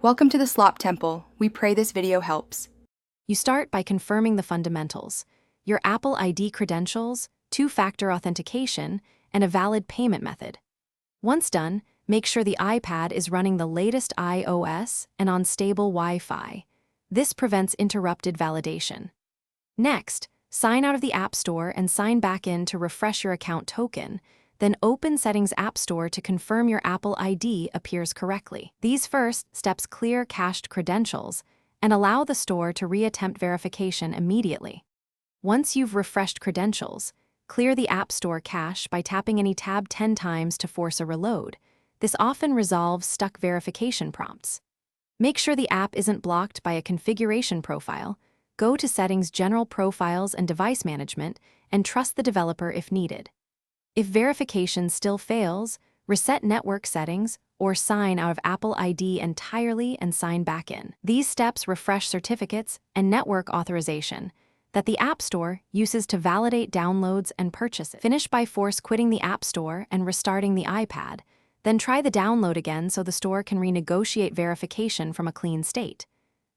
Welcome to the Slop Temple. We pray this video helps. You start by confirming the fundamentals: your Apple ID credentials, two-factor authentication, and a valid payment method. Once done, make sure the iPad is running the latest iOS and on stable Wi-Fi. This prevents interrupted validation. Next, sign out of the App Store and sign back in to refresh your account token. Then open Settings App Store to confirm your Apple ID appears correctly. These first steps clear cached credentials and allow the store to reattempt verification immediately. Once you've refreshed credentials, clear the App Store cache by tapping any tab 10 times to force a reload. This often resolves stuck verification prompts. Make sure the app isn't blocked by a configuration profile. Go to Settings, General Profiles, and Device Management, and trust the developer if needed. If verification still fails, reset network settings or sign out of Apple ID entirely and sign back in. These steps refresh certificates and network authorization that the App Store uses to validate downloads and purchases. Finish by force quitting the App Store and restarting the iPad, then try the download again so the store can renegotiate verification from a clean state.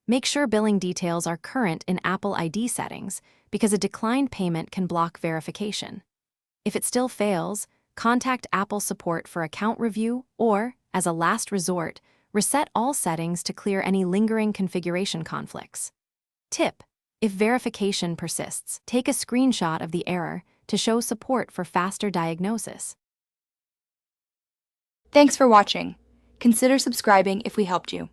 Make sure billing details are current in Apple ID settings because a declined payment can block verification. If it still fails, contact Apple support for account review or, as a last resort, reset all settings to clear any lingering configuration conflicts. Tip: if verification persists, take a screenshot of the error to show support for faster diagnosis. Thanks for watching. Consider subscribing if we helped you.